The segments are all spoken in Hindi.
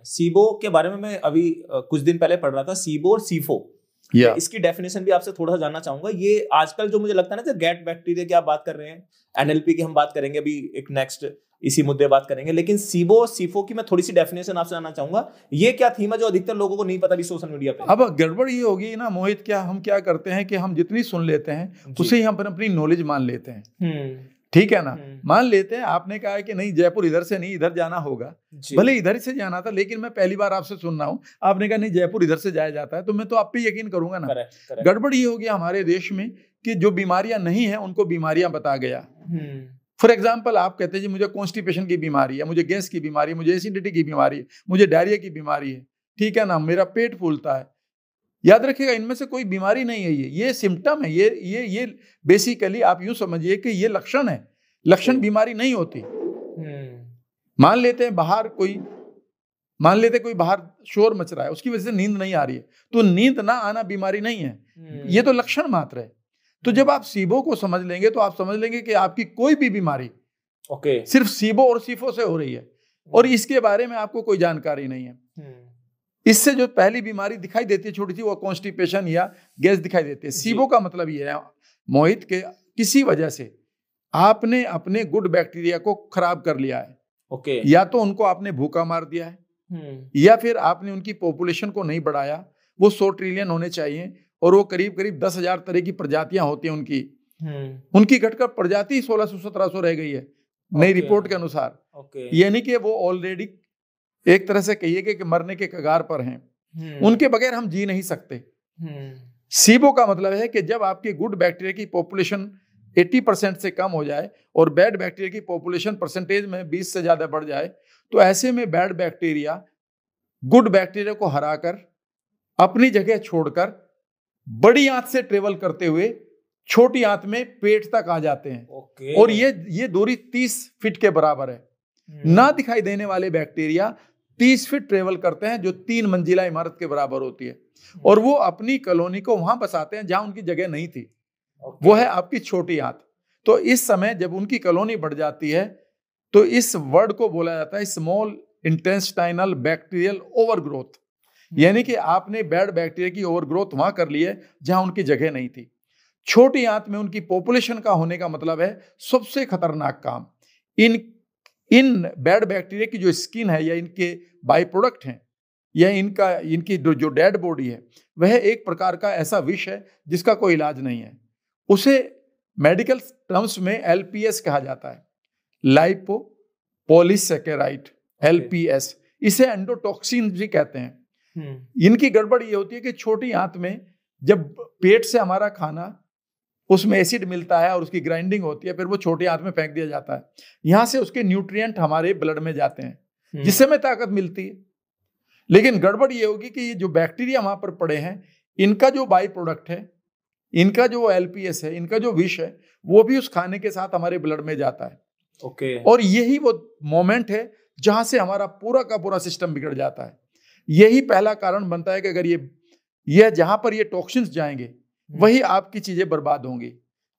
सीबो के बारे में मैं अभी कुछ दिन पहले पढ़ रहा था, सीबो और सीफो। इसकी डेफिनेशन भी आपसे थोड़ा सा जानना चाहूंगा। ये आजकल जो मुझे लगता है ना, गैट बैक्टीरिया की आप बात कर रहे हैं, एनएलपी की हम बात करेंगे अभी, एक नेक्स्ट इसी मुद्दे बात करेंगे, लेकिन सीबो और सीफो की मैं थोड़ी सी डेफिनेशन आपसे जानना चाहूंगा। ये क्या थीम है जो अधिकतर लोगों को नहीं पता भी सोशल मीडिया पे? अब गड़बड़ ये होगी ना मोहित, क्या हम क्या करते हैं कि हम जितनी सुन लेते हैं उसे ही हम अपनी नॉलेज मान लेते हैं। ठीक है ना, मान लेते हैं आपने कहा है कि नहीं जयपुर इधर से नहीं इधर जाना होगा, भले इधर से जाना था, लेकिन मैं पहली बार आपसे सुन रहा हूं, आपने कहा नहीं जयपुर इधर से जाया जाता है, तो मैं तो आप पे यकीन करूंगा ना। गड़बड़ ये हो गया हमारे देश में कि जो बीमारियां नहीं है उनको बीमारियां बता गया। फॉर एग्जाम्पल, आप कहते हैं जी मुझे कॉन्स्टिपेशन की बीमारी है, मुझे गैस की बीमारी है, मुझे एसिडिटी की बीमारी है, मुझे डायरिया की बीमारी है, ठीक है ना, मेरा पेट फूलता है। याद रखिएगा इनमें से कोई बीमारी नहीं है, ये सिम्टम है, ये बेसिकली आप यूं समझिए कि ये लक्षण है, लक्षण बीमारी नहीं होती। मान लेते हैं कोई बाहर शोर मच रहा है, उसकी वजह से नींद नहीं आ रही है, तो नींद ना आना बीमारी नहीं है, ये तो लक्षण मात्र है। तो जब आप सीबो को समझ लेंगे तो आप समझ लेंगे कि आपकी कोई भी बीमारी सिर्फ सीबो और सीफो से हो रही है, और इसके बारे में आपको कोई जानकारी नहीं है। इससे जो पहली बीमारी दिखाई देती है छोटी सी, वो कॉन्स्टिपेशन या गैस दिखाई देती है। सीबो का मतलब ये है मोहित के किसी वजह से आपने अपने गुड बैक्टीरिया को खराब कर लिया है। या तो उनको आपने भूखा मार दिया है, या फिर आपने उनकी पॉपुलेशन को नहीं बढ़ाया। वो 100 ट्रिलियन होने चाहिए और वो करीब करीब 10,000 तरह की प्रजातियां होती हैं उनकी घटकर प्रजाति 1600-1700 रह गई है नई रिपोर्ट के अनुसार। यानी कि वो ऑलरेडी एक तरह से कहिए कि मरने के कगार पर हैं। उनके बगैर हम जी नहीं सकते। सीबो का मतलब है कि जब आपके गुड बैक्टीरिया की पॉपुलेशन 80% से कम हो जाए और बैड बैक्टीरिया की पॉपुलेशन परसेंटेज में 20 से ज्यादा बढ़ जाए, तो ऐसे में बैड बैक्टीरिया गुड बैक्टीरिया को हराकर अपनी जगह छोड़कर बड़ी आंत से ट्रेवल करते हुए छोटी आंत में पेट तक आ जाते हैं। और ये दूरी 30 फीट के बराबर है। ना दिखाई देने वाले बैक्टीरिया 30 फीट ट्रेवल करते हैं, जो 3 मंजिला इमारत के बराबर होती है, और वो अपनी कॉलोनी को वहां बसाते हैं जहां उनकी जगह नहीं थी। वो है आपकी छोटी आंत। तो इस समय जब उनकी कॉलोनी बढ़ जाती है तो इस वर्ड को बोला जाता है स्मॉल इंटेस्टाइनल बैक्टीरियल ओवरग्रोथ। यानी कि आपने बैड बैक्टीरिया की ओवरग्रोथ वहां कर ली है जहां उनकी जगह नहीं थी। छोटी आंत में उनकी पॉपुलेशन का होने का मतलब है सबसे खतरनाक काम। इन बैड बैक्टीरिया की जो स्किन है या इनके बाई प्रोडक्ट हैं या इनकी जो डेड बॉडी है, वह एक प्रकार का ऐसा विष है जिसका कोई इलाज नहीं है। उसे मेडिकल टर्म्स में LPS कहा जाता है, लाइपो पॉलीसैकेराइड, LPS। इसे एंडोटॉक्सिन भी कहते हैं। इनकी गड़बड़ ये होती है कि छोटी आंत में जब पेट से हमारा खाना, उसमें एसिड मिलता है और उसकी ग्राइंडिंग होती है, फिर वो छोटी आंत में फेंक दिया जाता है। यहां से उसके न्यूट्रिएंट हमारे ब्लड में जाते हैं जिससे हमें ताकत मिलती है। लेकिन गड़बड़ ये होगी कि ये जो बैक्टीरिया वहां पर पड़े हैं, इनका जो बाई प्रोडक्ट है, इनका जो LPS है, इनका जो विष है, वो भी उस खाने के साथ हमारे ब्लड में जाता है। और यही वो मोमेंट है जहां से हमारा पूरा का पूरा सिस्टम बिगड़ जाता है। यही पहला कारण बनता है कि अगर ये जहां पर ये टॉक्सिन्स जाएंगे वही आपकी चीजें बर्बाद होंगी।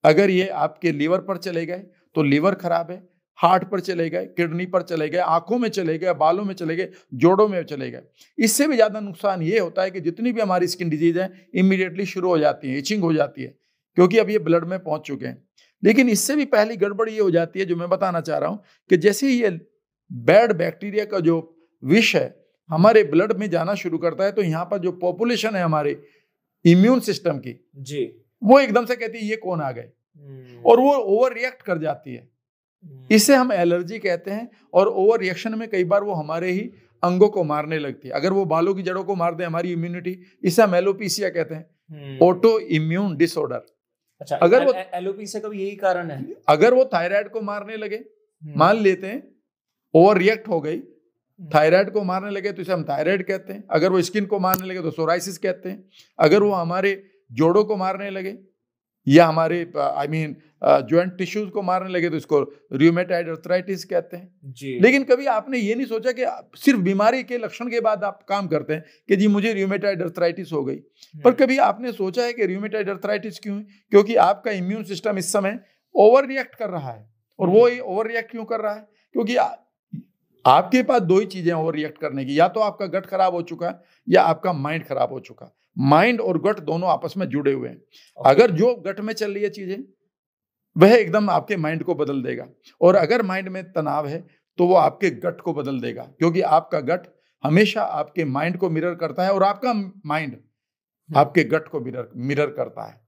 अगर ये आपके लीवर पर चले गए तो लीवर खराब है, हार्ट पर चले गए, किडनी पर चले गए, आंखों में चले गए, बालों में चले गए, जोड़ों में चले गए। इससे भी ज्यादा नुकसान ये होता है कि जितनी भी हमारी स्किन डिजीज है इमीडिएटली शुरू हो जाती है, इचिंग हो जाती है, क्योंकि अब ये ब्लड में पहुंच चुके हैं। लेकिन इससे भी पहली गड़बड़ ये हो जाती है जो मैं बताना चाह रहा हूं कि जैसे ही ये बैड बैक्टीरिया का जो विष है हमारे ब्लड में जाना शुरू करता है, तो यहाँ पर जो पॉपुलेशन है हमारे इम्यून सिस्टम की जी, वो एकदम से कहती है ये कौन आ गए, और वो ओवर रिएक्ट कर जाती है। इसे हम एलर्जी कहते हैं। और ओवर रिएक्शन में कई बार वो हमारे ही अंगों को मारने लगती है। अगर वो बालों की जड़ों को मार दे हमारी इम्यूनिटी, इसे हम एलोपीसिया कहते हैं, ऑटो इम्यून डिसऑर्डर। अच्छा, अगर वो एलोपीसिया का भी यही कारण है। अगर वो थायराइड को मारने लगे, मान लेते हैं ओवर रिएक्ट हो गई, थायराइड को मारने लगे तो इसे हम थायराइड कहते हैं। अगर वो स्किन को मारने लगे तो सोराइसिस कहते हैं। अगर वो हमारे जोड़ों को मारने लगे या हमारे जॉइंट टिश्यूज को मारने लगे तो इसको रूमेटाइड आर्थराइटिस कहते हैं जी। लेकिन कभी आपने ये नहीं सोचा कि सिर्फ बीमारी के लक्षण के बाद आप काम करते हैं कि जी मुझे रूमेटाइड आर्थराइटिस हो गई, पर कभी आपने सोचा है कि रूमेटाइड आर्थराइटिस क्यों है? क्योंकि आपका इम्यून सिस्टम इस समय ओवर रिएक्ट कर रहा है। और वो ओवर रिएक्ट क्यों कर रहा है? क्योंकि आपके पास दो ही चीजें और रिएक्ट करने की, या तो आपका गट खराब हो चुका है या आपका माइंड खराब हो चुका है। माइंड और गट दोनों आपस में जुड़े हुए हैं। अगर जो गट में चल रही है चीजें वह एकदम आपके माइंड को बदल देगा, और अगर माइंड में तनाव है तो वो आपके गट को बदल देगा, क्योंकि आपका गट हमेशा आपके माइंड को मिरर करता है और आपका माइंड आपके गट को मिरर करता है।